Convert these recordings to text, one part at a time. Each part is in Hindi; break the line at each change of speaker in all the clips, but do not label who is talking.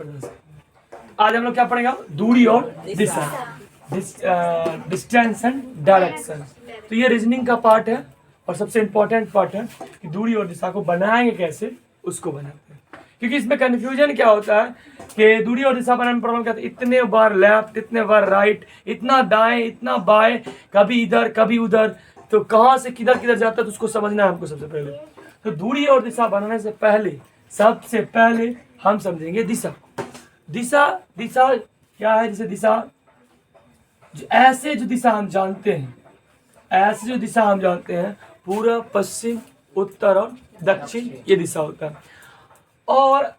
आज हम लोग क्या पढ़ेंगे? दूरी और दिशा, डिस्टेंस एंड डायरेक्शन। तो ये रीजनिंग का पार्ट है और सबसे इम्पोर्टेंट पार्ट है कि दूरी और दिशा को बनाएंगे कैसे, उसको बनाते हैं। क्योंकि इसमें कन्फ्यूजन क्या होता है कि दूरी और दिशा बनाने में प्रॉब्लम क्या होता है, इतने बार लेफ्ट, इतने बार राइट, इतना दाएं, इतना बाएं, कभी इधर कभी उधर, तो कहाँ से किधर किधर जाता है, तो उसको समझना है हमको सबसे पहले। तो दूरी और दिशा बनाने से पहले सबसे पहले हम समझेंगे दिशा। दिशा दिशा क्या है? जैसे दिशा ऐसे जो दिशा हम जानते हैं, ऐसे जो दिशा हम जानते हैं, पूर्व, पश्चिम, उत्तर और दक्षिण, ये दिशा होता है। और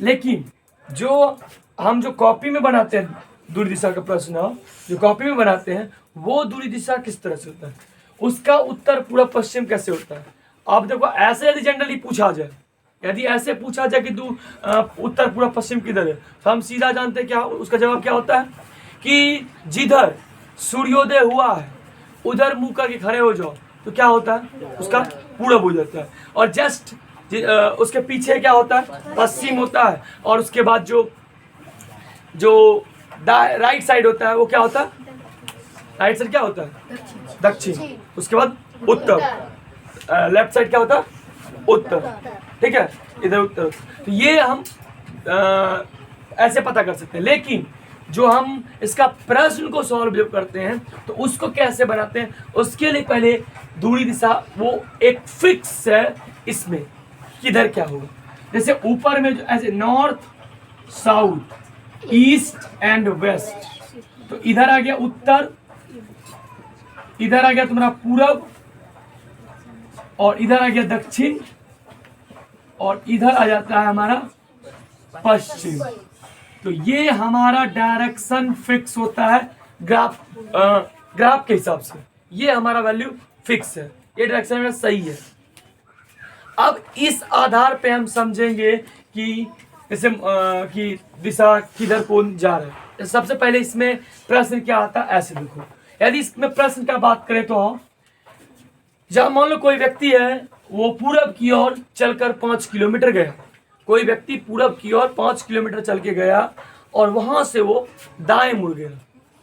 लेकिन जो हम जो कॉपी में बनाते हैं दूरी दिशा का प्रश्न, जो कॉपी में बनाते हैं, वो दूरी दिशा किस तरह से होता है, उसका उत्तर पूर्व पश्चिम कैसे होता है। अब देखो, ऐसे यदि जनरली पूछा जाए, यदि ऐसे पूछा जाए कि उत्तर पूर्व पश्चिम किधर है, तो हम सीधा जानते हैं क्या उसका जवाब क्या होता है कि जिधर सूर्योदय हुआ है उधर मुंह करके खड़े हो जाओ, तो क्या होता है, उसका पूरब हो जाता है। और जस्ट उसके पीछे क्या होता है, पश्चिम होता है। और उसके बाद जो राइट साइड होता है वो क्या होता है, राइट साइड क्या होता है, दक्षिण। उसके बाद उत्तर, लेफ्ट साइड क्या होता है, उत्तर। ठीक है, इधर उत्तर। तो ये हम ऐसे पता कर सकते हैं। लेकिन जो हम इसका प्रश्न को सॉल्व जब करते हैं तो उसको कैसे बनाते हैं, उसके लिए पहले दूरी दिशा वो एक फिक्स है इसमें, किधर क्या होगा। जैसे ऊपर में जो ऐसे north, south, east and west, तो इधर आ गया उत्तर, इधर आ गया तुम्हारा पूरब, और इधर आ गया दक्षिण, और इधर आ जाता है हमारा पश्चिम। तो ये हमारा डायरेक्शन फिक्स होता है ग्राफ के हिसाब से। ये हमारा वैल्यू फिक्स है, ये डायरेक्शन में सही है। अब इस आधार पे हम समझेंगे कि जैसे कि दिशा किधर कौन जा रहा है। सबसे पहले इसमें प्रश्न क्या आता है, ऐसे देखो। यदि इसमें प्रश्न का बात करें तो जब मान लो कोई व्यक्ति है वो पूरब की ओर चलकर 5 किलोमीटर गया, कोई व्यक्ति पूरब की ओर 5 किलोमीटर चल के गया और वहां से वो दाएं मुड़ गया।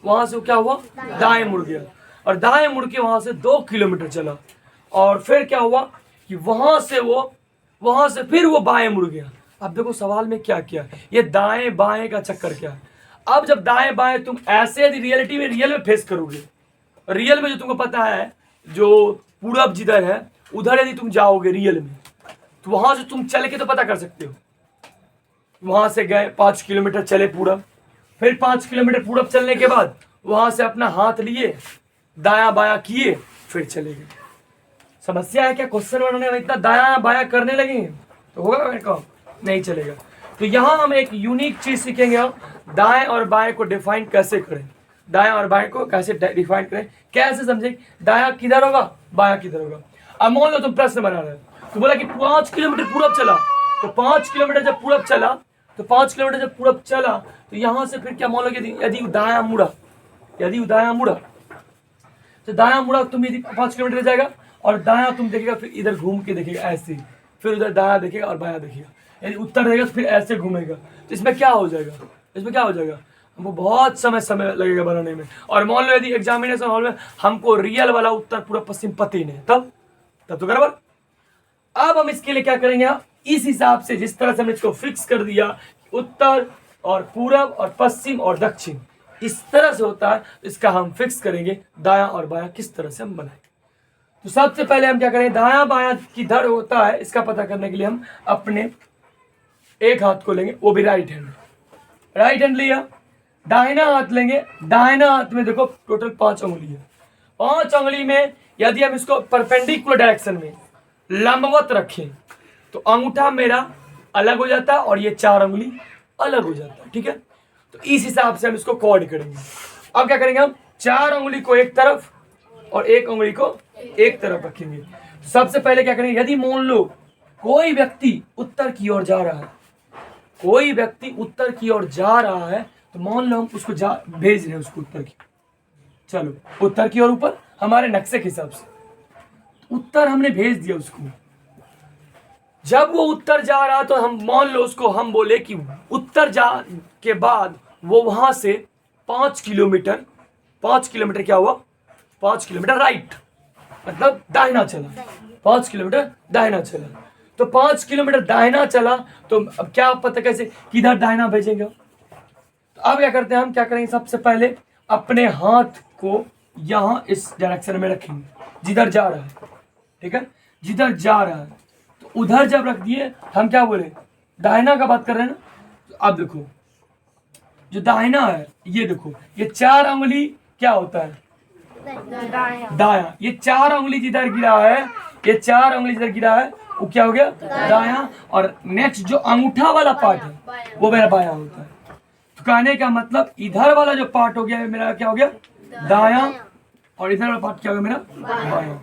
वहां से वो क्या हुआ, दाएं मुड़ गया, और दाएं मुड़ के वहां से 2 किलोमीटर चला, और फिर क्या हुआ कि वहां से फिर वो बाएं मुड़ गया। अब देखो सवाल में क्या किया, ये दाएं बाएं का चक्कर क्या है। अब जब दाएं बाएं तुम ऐसे यदि रियलिटी में रियल में फेस करोगे, रियल में जो तुमको पता है जो पूरब जिधर है उधर यदि तुम जाओगे रियल में, तो वहां से तुम चल के तो पता कर सकते हो। वहां से गए 5 किलोमीटर चले पूरब, फिर 5 किलोमीटर पूरब चलने के बाद वहां से अपना हाथ लिए दाया बाया किए, फिर चले गए। समस्या है क्या, क्वेश्चन बनाने में इतना दाया बाया करने लगे तो होगा मेरे काम, नहीं चलेगा। तो यहाँ हम एक यूनिक चीज सीखेंगे, हम दाएं और बाएं को डिफाइन कैसे करें, दाएं और बाएं को कैसे डिफाइन करें, कैसे समझे दाया किधर होगा बाया किधर होगा। अब मान लो तुम प्रश्न बना रहे हो, तो बोला कि 5 किलोमीटर पूरब चला, तो 5 किलोमीटर जब पूरब चला, तो 5 किलोमीटर जब पूरब चला तो यहां से फिर क्या मान लो यदि दाया मुड़ा, तो दाया मुड़ा तुम यदि 5 किलोमीटर जाएगा, और दाया तुम देखेगा फिर इधर घूम के देखेगा ऐसे, फिर उधर दाया देखेगा और बाया देखेगा, यदि उत्तर देखेगा तो फिर ऐसे घूमेगा। तो इसमें क्या हो जाएगा, हमको बहुत समय लगेगा बनाने में। और मान लो यदि एग्जामिनेशन हॉल में हमको रियल वाला उत्तर पूरा पश्चिम पति नहीं, तब तो बराबर। अब हम इसके लिए क्या करेंगे, इस हिसाब से जिस तरह से हमने इसको फिक्स कर दिया, उत्तर और पूरब और पश्चिम और दक्षिण इस तरह से होता है, इसका हम फिक्स करेंगे दाया और बाया किस तरह से हम बनाएंगे। तो सबसे पहले हम क्या करें, दाया बाया किधर होता है इसका पता करने के लिए हम अपने एक हाथ को लेंगे, वो भी राइट हैंड लिया, दाहिना हाथ लेंगे, दाहिना हाथ में देखो टोटल 5 उंगली है। 5 उंगली में यदि हम इसको परपेंडिकुलर डायरेक्शन में लंबवत रखें तो अंगूठा मेरा अलग हो जाता है और ये 4 उंगली अलग हो जाता है। ठीक है, तो इस हिसाब से हम इसको कॉर्ड करेंगे। अब क्या करेंगे, हम 4 उंगली को एक तरफ और 1 उंगली को एक तरफ रखेंगे। सबसे पहले क्या करेंगे, यदि मान लो कोई व्यक्ति उत्तर की ओर जा रहा है, तो मान लो हम उसको भेज रहे हैं उसको उत्तर की, चलो उत्तर की ओर ऊपर हमारे नक्शे के हिसाब से उत्तर हमने भेज दिया उसको। जब वो उत्तर जा रहा तो हम मान लो उसको हम बोले कि उत्तर जा के बाद वो वहां से 5 किलोमीटर क्या हुआ, 5 किलोमीटर राइट, मतलब दाहिना चला, 5 किलोमीटर दाहिना चला। तो 5 किलोमीटर दाहिना चला तो अब क्या पता कैसे किधर दाहिना भेजेंगे। तो अब क्या करते हैं, हम क्या करेंगे, सबसे पहले अपने हाथ को यहाँ इस डायरेक्शन में रखेंगे जिधर जा रहा है, ठीक है, जिधर जा रहा है। तो उधर जब रख दिए हम क्या बोले, दाहिना का बात कर रहे हैं ना। तो अब देखो जो दाहिना है, ये देखो ये 4 उंगली क्या होता है, दाया। ये 4 उंगली जिधर गिरा है, ये 4 उंगली जिधर गिरा है वो क्या हो गया, दाया। और नेक्स्ट जो अंगूठा वाला पार्ट है वो मेरा बाया होता है। तो कहने का मतलब इधर वाला जो पार्ट हो गया मेरा क्या हो गया, दाया, और इधर वाला पार्ट क्या हो गया मेरा, बाया।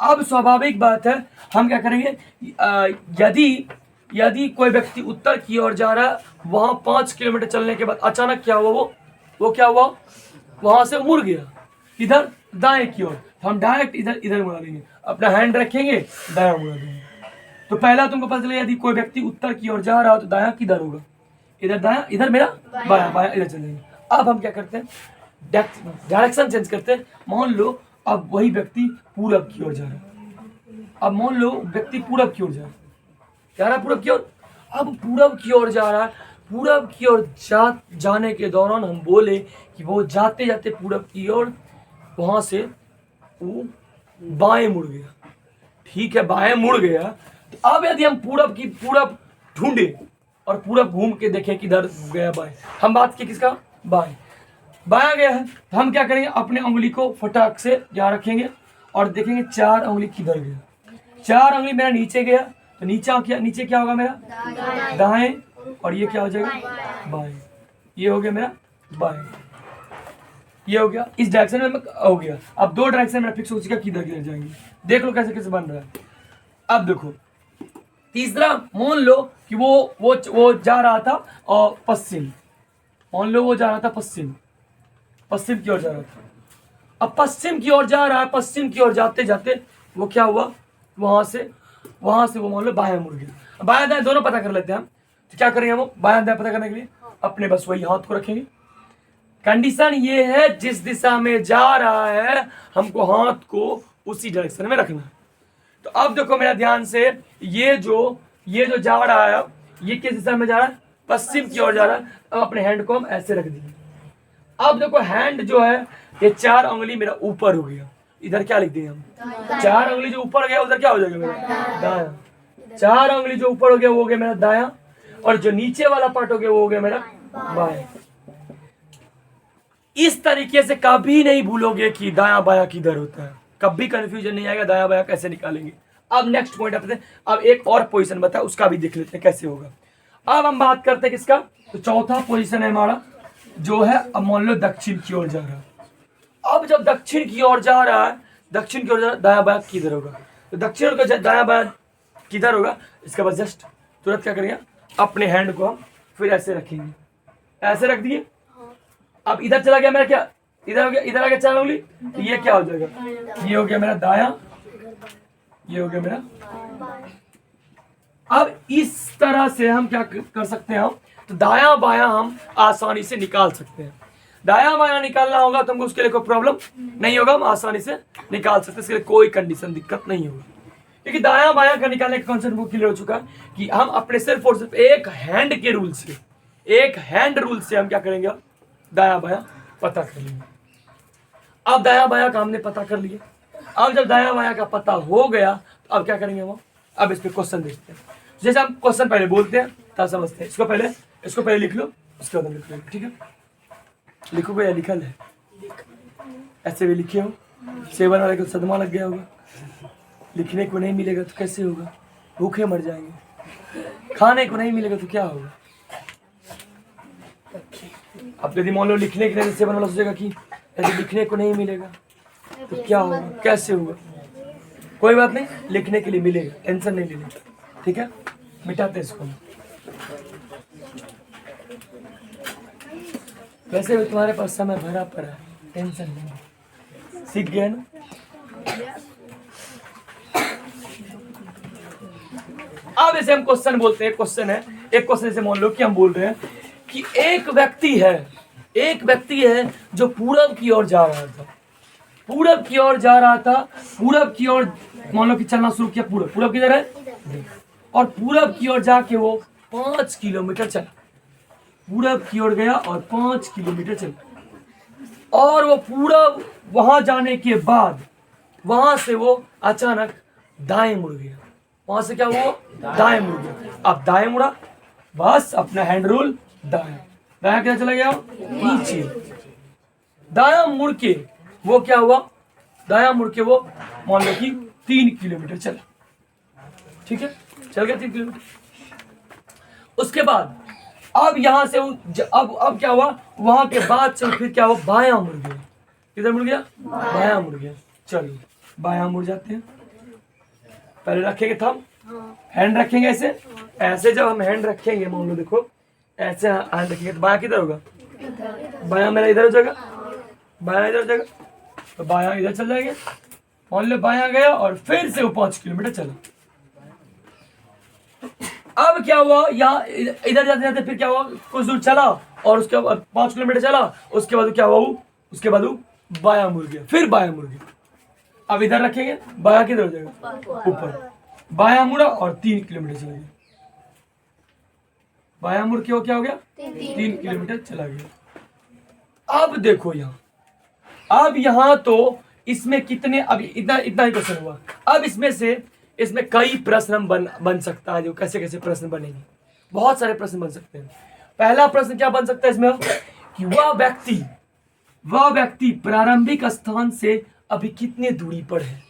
अब स्वाभाविक बात है हम क्या करेंगे, यदि कोई व्यक्ति उत्तर की ओर जा रहा है, वहां 5 किलोमीटर चलने के बाद अचानक क्या हुआ, वो क्या हुआ, वहां से मुड़ गया इधर दाएं की ओर, तो हम डायरेक्ट इधर मुड़ा देंगे, अपना हैंड रखेंगे दाया मुड़ा देंगे। तो पहला तुमको पता चलेगा यदि कोई व्यक्ति उत्तर की ओर जा रहा हो तो दाया किधर होगा, इधर दाया, इधर मेरा बाया, बाया इधर चलेंगे। अब हम क्या करते हैं, डायरेक्शन चेंज करते हैं। मान लो अब वही व्यक्ति पूरब की ओर जा रहा है, अब मान लो व्यक्ति पूरब की ओर जा रहा है पूरब की ओर। अब पूरब की ओर जा रहा है, पूरब की ओर जाने के दौरान हम बोले कि वो जाते जाते पूरब की ओर वहां से वो बाएं मुड़ गया, ठीक है, बाएं मुड़ गया। तो अब यदि हम पूरब ढूंढे और पूरब घूम के देखें किधर गया बाएं, हम बात की किसका, बाया गया है, तो हम क्या करेंगे, अपने उंगली को फटाक से यहाँ रखेंगे और देखेंगे 4 उंगली किधर गया। 4 उंगली मेरा नीचे गया, तो नीचे क्या होगा मेरा, दाएं, और ये क्या हो जाएगा, बाएं। ये हो गया मेरा बाएं, ये हो गया, इस डायरेक्शन में हो गया। अब 2 डायरेक्शन मेरा फिक्स हो चुका, किधर किधर जाएंगे, देख लो कैसे कैसे बन रहा है। अब देखो तीसरा, मान लो कि वो जा रहा था और पश्चिम, मान लो वो जा रहा था पश्चिम की ओर जा रहा था। अब पश्चिम की ओर जा रहा है, पश्चिम की ओर जाते जाते वो क्या हुआ, वहां से वो मान लो बायां मुड़ गया। बायां दाएं दोनों पता कर लेते हैं हम। तो क्या करेंगे हम, बायां दाएं पता करने के लिए अपने बस वही हाथ को रखेंगे। कंडीशन ये है जिस दिशा में जा रहा है हमको हाथ को उसी डायरेक्शन में रखना है। तो अब देखो मेरा ध्यान से, ये जो जा रहा है ये किस दिशा में जा रहा है, पश्चिम की ओर जा रहा है। अब अपने हैंड को हम ऐसे रख दिए। अब देखो हैंड जो है ये 4 उंगली मेरा ऊपर हो गया, इधर क्या लिख दिए हम, 4 उंगली जो ऊपर गया उधर क्या हो जाएगा मेरा, दाया। 4 उंगली जो ऊपर हो गया वो हो गया मेरा दाया, और जो नीचे वाला पार्ट हो गया वो हो गया मेरा बाया। इस तरीके से कभी नहीं भूलोगे कि दाया बाया किधर होता है, कभी कंफ्यूजन नहीं आएगा, दाया बाया कैसे निकालेंगे। अब नेक्स्ट पॉइंट आते हैं, अब एक और पोजीशन बता, उसका भी देख लेते हैं कैसे होगा। अब हम बात करते हैं किसका, तो चौथा पोजीशन है हमारा जो है, अब मान लो दक्षिण की ओर जा रहा है। अब जब दक्षिण की ओर जा रहा है, दाया बाया किधर होगा, तो दक्षिण का दाया बाया किधर होगा, इसके बाद जस्ट तुरंत क्या करेंगे, अपने हैंड को हम फिर ऐसे रखेंगे, ऐसे रख दिए। अब इधर चला गया मेरा क्या, इधर हो गया, इधर आ गया 4 उंगली, तो ये क्या हो जाएगा, ये हो गया मेरा दाया, ये हो गया मेरा। अब इस तरह से हम क्या कर सकते हैं, हम तो दाया बाया हम आसानी से निकाल सकते हैं। दाया बाया निकालना होगा तो हमको उसके लिए कोई प्रॉब्लम नहीं होगा, हम आसानी से निकाल सकते हैं, इसके लिए कोई कंडीशन दिक्कत नहीं होगी। क्योंकि दाया बाया का निकालने का कॉन्सेप्ट वो क्लियर हो चुका है कि हम अपने सिर्फ और सिर्फ एक हैंड रूल से हम क्या करेंगे, दाया बाया पता कर लेंगे। अब दाया बाया का हमने पता कर लिया। अब जब दाया बाया का पता हो गया तो अब क्या करेंगे हम, अब इस पे क्वेश्चन देखते हैं। जैसे हम क्वेश्चन पहले बोलते हैं तब समझते हैं। इसको पहले लिख लो, उसके बाद लिख लो, ठीक है। लिखोगे या लिखल है, ऐसे भी लिखे हो, 7 वाले को सदमा लग गया होगा, लिखने को नहीं मिलेगा तो कैसे होगा, भूखे मर जाएंगे, खाने को नहीं मिलेगा तो क्या होगा। अब यदि मान लो लिखने के लिए 7 वाला सोचेगा कि यदि लिखने को नहीं मिलेगा तो क्या होगा, कैसे होगा, कोई बात नहीं, लिखने के लिए मिलेगा, टेंशन नहीं लेनी, ठीक है। मिटाते इसको। वैसे भी तुम्हारे पास समय भरा पड़ा है, टेंशन नहीं, सीख गए ना। अब ऐसे हम क्वेश्चन बोलते हैं, क्वेश्चन है, एक क्वेश्चन ऐसे मान लो कि हम बोल रहे हैं कि एक व्यक्ति है जो पूरब की ओर जा रहा था, पूरब की ओर जा रहा था, पूरब की ओर मान लो कि चलना शुरू किया, पूरब किधर है, और पूरब की ओर जाके वो 5 किलोमीटर चला, पूरब की ओर गया और 5 किलोमीटर चला, और वो पूरब वहां जाने के बाद वहां से वो अचानक दाएं मुड़ गया, वहां से क्या हुआ, दाएं मुड़ गया। अब दाएं मुड़ा, बस अपना हैंड रूल दाएं, दाएं क्या चला गया, नीचे, दाया मुड़ के वो क्या हुआ, दाया मुड़ के वो मान लो कि 3 किलोमीटर चला, ठीक है, चल गया 3 किलोमीटर। उसके बाद अब यहां से अब क्या हुआ, वहां के बाद से फिर क्या हुआ, बायां मुड़ गया, किधर मुड़ गया, बायां मुड़ गया। चलो बायां मुड़ जाते हैं, पहले रखेंगे थंब, हैंड रखेंगे ऐसे, ऐसे जब हम हैंड रखेंगे मान लो देखो ऐसे हैंड रखेंगे तो बायां किधर होगा, बायां मेरा इधर हो जाएगा, बायां इधर हो जाएगा, तो बायां इधर चल जाएंगे, मान लो बायां गया और फिर से वो 5 किलोमीटर चला। अब क्या हुआ, यहाँ इधर जाते जाते फिर क्या हुआ, कुछ दूर चला और उसके बाद 5 किलोमीटर चला, उसके बाद क्या हुआ, उसके बाद बायां मुड़ गया, फिर बायां मुड़ गया। अब इधर रखेंगे, बायां किधर हो जाएगा, ऊपर, बायां मुड़ा और 3 किलोमीटर चला गया, बायां मुड़ के वो क्या हो गया, 3 किलोमीटर चला गया। अब देखो यहाँ, अब यहाँ तो इसमें कितने, अब इतना इतना ही क्वेश्चन हुआ। अब इसमें कई प्रश्न हम बन सकता है, जो कैसे कैसे प्रश्न बनेंगे, बहुत सारे प्रश्न बन सकते हैं। पहला प्रश्न क्या बन सकता है इसमें कि वह व्यक्ति प्रारंभिक स्थान से अभी कितने दूरी पर है।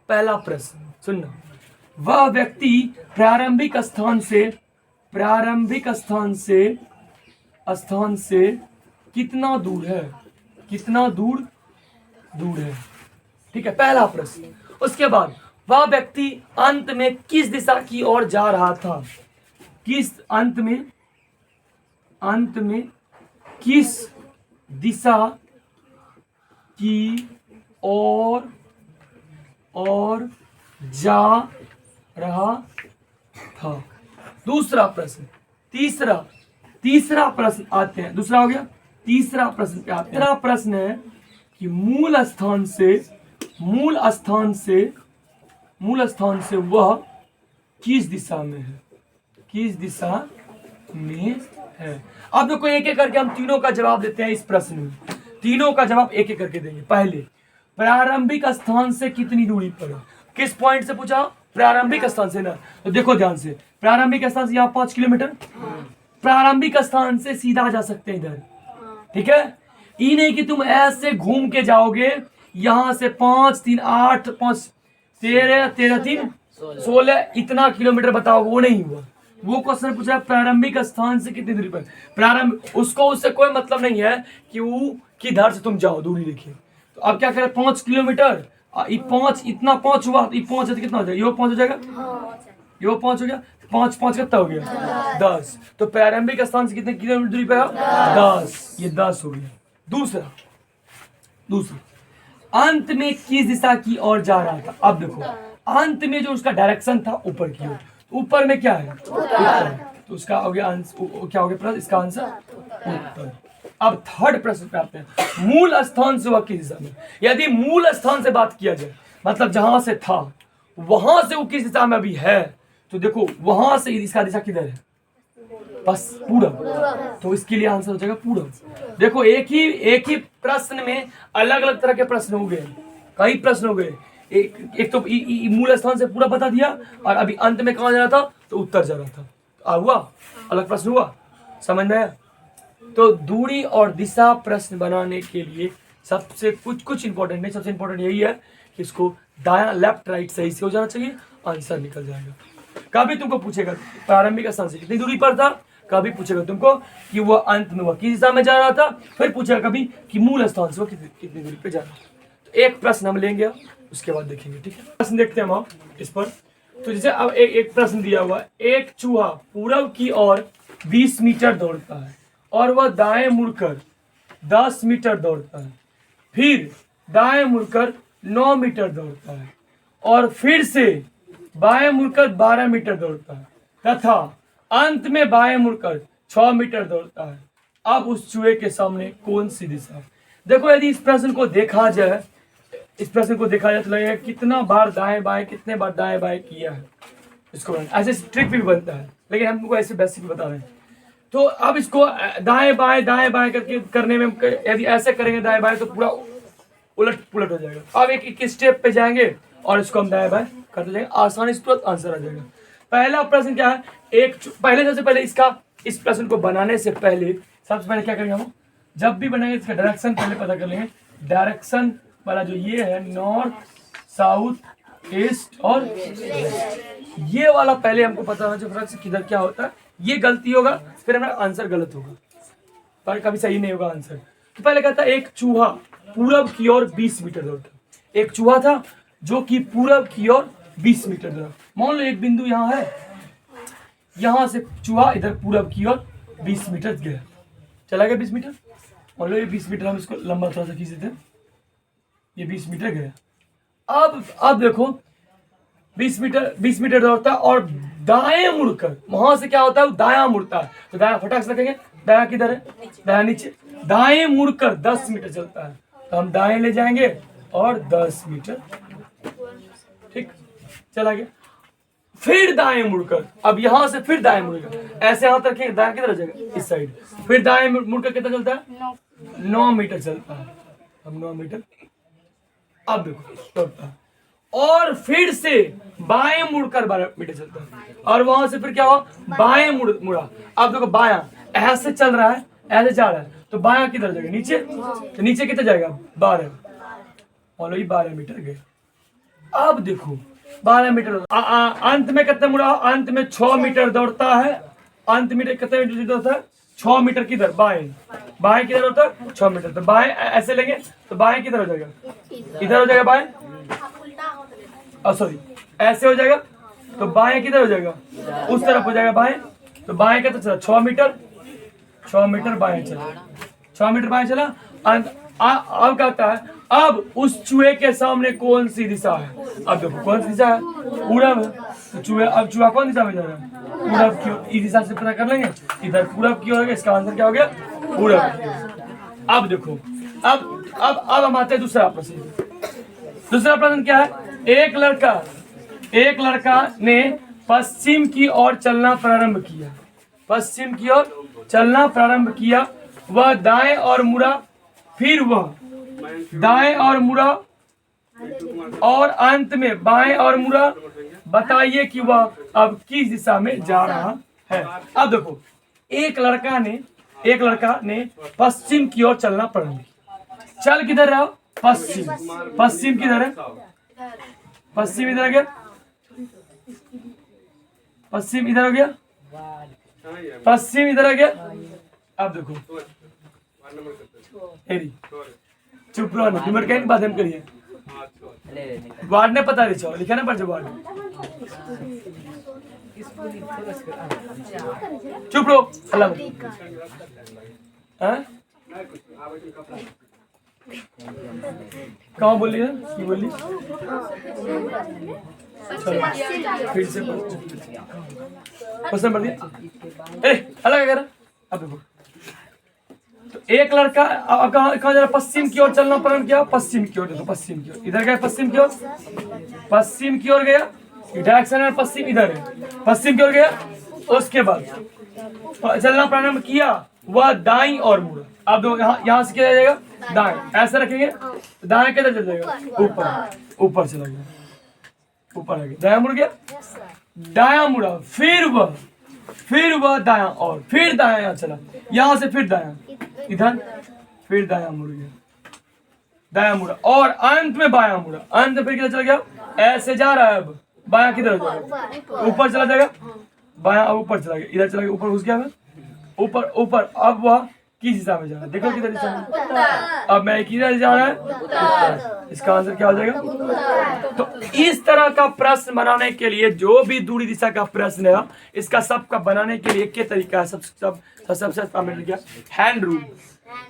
पहला प्रश्न सुनना, वह व्यक्ति प्रारंभिक स्थान से कितना दूर है, कितना दूर है, ठीक है, पहला प्रश्न। उसके बाद वह व्यक्ति अंत में किस दिशा की ओर जा रहा था, अंत में किस दिशा की ओर जा रहा था। दूसरा प्रश्न, तीसरा प्रश्न आते हैं, दूसरा हो गया, तीसरा प्रश्न पे आते हैं। तीसरा प्रश्न है कि मूल स्थान से वह किस दिशा में है, अब देखो एक एक करके हम तीनों का जवाब देते हैं इस प्रश्न में, तीनों का जवाब एक एक करके देंगे। पहले प्रारंभिक स्थान से कितनी दूरी पर है, किस पॉइंट से पूछा, प्रारंभिक स्थान से ना, तो देखो ध्यान से, प्रारंभिक स्थान से यहाँ 5 किलोमीटर, प्रारंभिक स्थान से सीधा जा सकते हैं इधर, ठीक है, ये नहीं कि तुम ऐसे घूम के जाओगे यहां से 5 3 8 5 13 3 16 इतना किलोमीटर बताओ, वो नहीं हुआ। वो क्वेश्चन पूछा प्रारंभिक स्थान से कितनी दूरी पर, उससे कोई मतलब नहीं है कि वो किधर से तुम जाओ, दूरी देखिए। तो अब क्या करें, 5 किलोमीटर, इतना 5 हुआ, तो 5 है तो कितना हो जाएगा, ये 5 हो जाएगा, ये 5 हो गया, 5 5 कितना हो गया, 10। तो प्रारंभिक स्थान से कितने किलोमीटर दूरी पर है, 10, ये 10 हो गया। दूसरा अंत में किस दिशा की ओर जा रहा था। अब देखो अंत में जो उसका डायरेक्शन था ऊपर की ओर, ऊपर में क्या है, उत्तर, तो उसका हो गया क्या हो गया प्रश्न, इसका आंसर उत्तर। अब थर्ड प्रश्न पे आते हैं, मूल स्थान से वह किस दिशा में। यदि मूल स्थान से बात किया जाए, मतलब जहां से था वहां से वो किस दिशा में अभी है, तो देखो वहां से इसका दिशा किधर है, बस पूरब, तो इसके लिए आंसर हो जाएगा पूरब। देखो एक ही प्रश्न में अलग अलग तरह के प्रश्न हो गए, कई प्रश्न हो गए। एक तो मूल स्थान से पूरा बता दिया, और अभी अंत में कहाँ जा रहा था, तो उत्तर जा रहा था, तो हुआ अलग प्रश्न हुआ, समझ में आया। तो दूरी और दिशा प्रश्न बनाने के लिए सबसे कुछ इंपॉर्टेंट नहीं, सबसे इंपॉर्टेंट यही है कि इसको दायां लेफ्ट राइट सही से हो जाना चाहिए, आंसर निकल जाएगा। कभी तुमको पूछेगा प्रारंभिक स्थान से कितनी दूरी पर था, कभी पूछेगा तुमको कि वो अंत में वह किस दिशा में जा रहा था, फिर पूछेगा कभी कि मूल स्थान से वो कितनी दूरी पे जा रहा था। तो एक प्रश्न हम लेंगे, उसके बाद देखेंगे, ठीक है। प्रश्न देखते हैं हम इस पर। तो जैसे अब एक प्रश्न दिया हुआ, एक चूहा पूरब की ओर 20 मीटर दौड़ता है और वह दाएं मुड़कर 10 मीटर दौड़ता है, फिर दाएं मुड़कर 9 मीटर दौड़ता है और फिर से बाएं मुड़कर 12 मीटर दौड़ता है। तथा अंत में बाएं मुड़कर 6 मीटर दौड़ता है, अब उस चूहे के सामने कौन सी दिशा है? देखो यदि इस प्रश्न को देखा जाए तो लगेगा कितना बार दाएं बाएं, कितने बार दाएं बाएं किया है इसको। ऐसे ट्रिक भी बनता है, लेकिन हम तुमको ऐसे बेसिक बता रहे हैं। तो अब इसको दाएं बाएं करके करने में यदि ऐसे करेंगे दाएं बाएं तो पूरा उलट पुलट हो जाएगा। अब एक स्टेप पे जाएंगे और इसको हम दाएं बाएं करते जाएंगे, आसानी से तुरंत आंसर आ जाएगा। पहला प्रश्न क्या है? सबसे पहले इस प्रश्न को बनाने से पहले सबसे पहले क्या करेंगे हम? जब भी बनाएंगे इसका डायरेक्शन पहले पता कर लेंगे। डायरेक्शन वाला जो ये है नॉर्थ, साउथ, ईस्ट और वेस्ट, ये वाला पहले हमको पता होना चाहिए फ्रेंड्स किधर क्या होता है। ये गलती होगा फिर हमारा आंसर गलत होगा, पर कभी सही नहीं होगा आंसर। तो पहले कहता है एक चूहा पूरब की ओर 20 मीटर दौड़ता। एक चूहा था जो कि पूरब की ओर 20 मीटर दौड़ा। मान लो एक बिंदु यहाँ है, यहाँ से चूहा इधर पूरब की ओर 20 मीटर गया, चला गया 20 मीटर। मान लो ये 20 मीटर, हम इसको लंबा थोड़ा सा खींच देते हैं, ये 20 मीटर गया। अब देखो 20 मीटर दौड़ता और दाएं मुड़कर वहां से क्या होता है? दायां मुड़ता है। तो दायां फटाक से रखेंगे, दायां किधर है? दायां नीचे। दाएं मुड़कर 10 मीटर चलता है, तो हम दाएं ले जाएंगे और 10 मीटर, ठीक, चला गया। फिर दाएं मुड़कर, अब यहां से फिर दाएं मुड़ेगा, ऐसे हाथ रखेंगे, दाएं किधर जाएगा? इस साइड। फिर दाएं मुड़कर कितना चलता है? 9 मीटर चलता है। अब 9 मीटर, अब देखो दौड़ता है और फिर से बाएं मुड़कर 12 मीटर चलता है, और वहां से फिर क्या हुआ? बाएं मुड़ा। अब देखो बायां ऐसे चल रहा है, ऐसे जा रहा है, तो बायां किधर जाएगा? नीचे। तो नीचे कितना जाएगा? 12। मान लो ये 12 मीटर गए। अब देखो 12 मीटर अंत में कितना मुड़ा? अंत में 6 मीटर दौड़ता है। अंत में कितने मीटर दौड़ता है? 6 मीटर किधर? बाएं किधर होता है? 6 मीटर। तो बाएं ऐसे लेंगे तो बाएं किधर हो जाएगा? इधर हो जाएगा बाएं, सॉरी ऐसे हो जाएगा, तो बाएं किधर हो जाएगा? उस तरफ हो जाएगा बाएं। तो बाएं कितना चला? 6 मीटर बाएं चला, 6 मीटर बाएं चला। अब कहता है अब उस चूहे के सामने कौन सी दिशा है? अब देखो कौन सी दिशा है? पूरब। तो चूहा कौन दिशा में जा रहा है? पूरब की ओर। इस दिशा से पता कर लेंगे, इधर पूरब की ओर है, इसका आंसर क्या हो गया? पूरब। अब देखो अब हम आते हैं दूसरा प्रश्न। दूसरा प्रश्न क्या है? एक लड़का ने पश्चिम की ओर चलना प्रारंभ किया। पश्चिम की ओर चलना प्रारंभ किया, वह दाएं और मुड़ा, फिर वह दाएं और मुड़ा और अंत में बाएं और मुड़ा। बताइए कि वह अब किस दिशा में जा रहा है। अब देखो एक लड़का ने पश्चिम की ओर चलना प्रारंभ किया। चल किधर रहा? पश्चिम किधर है? पश्चिम इधर आ गया, पश्चिम इधर हो गया, पश्चिम इधर आ गया। अब देखो चुप रहो ना, नंबर क्या बात हम करिए। वार्ड ने पता नहीं लिखा ना पड़ वार्ड। चुप रहो, अल्लाह। कहाँ बोली है? की बोली? चलो फिर से क्वेश्चन पढ़ दिया। अलग कर। अब देखो तो एक लड़का अब कहाँ जा रहा? पश्चिम की ओर चलना प्रारंभ किया। पश्चिम की ओर, देखो पश्चिम की ओर, इधर गया पश्चिम की ओर गया। डायरेक्शन में पश्चिम इधर है, पश्चिम की ओर गया। उसके बाद चलना प्रारंभ किया, वह दाईं और मुड़ा। अब देखो यहाँ से क्या जाएगा? दाएं। ऐसे रखेंगे तो दाएं किधर चल जाएगा? ऊपर चला गया, ऊपर आ गया। दायां मुड़ गया, दायां मुड़ा, फिर वह दायां और फिर दायां चला, यहाँ से फिर दायां इधर, फिर दायां मुड़ गया, दायां मुड़ा और अंत में बायां मुड़ा। अंत में फिर किधर चला गया? ऐसे जा रहा है। अब बायां किधर हो जाएगा? ऊपर चला जाएगा। बायां ऊपर चला गया, इधर चला गया, ऊपर घुस गया, ऊपर। अब वह किस दिशा में जा रहा है? देखो किधर दिशा में। अब मैं किधर जा रहा है? इसका आंसर क्या हो जाएगा? तो इस तरह का प्रश्न बनाने के लिए, जो भी दूरी दिशा का प्रश्न है, इसका सबका बनाने के लिए क्या तरीका है? सबसे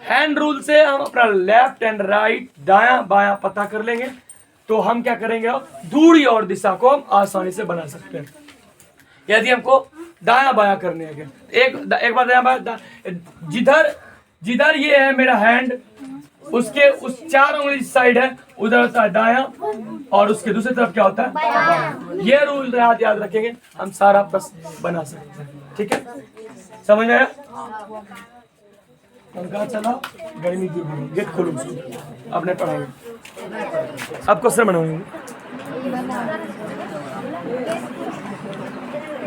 हैंड रूल से हम अपना लेफ्ट एंड राइट, दायां बायां पता कर लेंगे, तो हम क्या करेंगे? दूरी और दिशा को हम आसानी से बना सकते हैं। यदि हमको दायां बायां करने हैं। एक बार दायां बायां जिधर जिधर ये है मेरा हैंड, उसके उस 4 उंगली साइड है, उधर होता है दायां, और उसके दूसरी तरफ क्या होता है बायां। ये रूल याद रखेंगे, हम सारा प्रश्न बना सकते हैं। ठीक है, समझ में आया? कहा चला गर्मी की गेट खोलो अपने पढ़ाई। अब क्वेश्चन बनाओगे।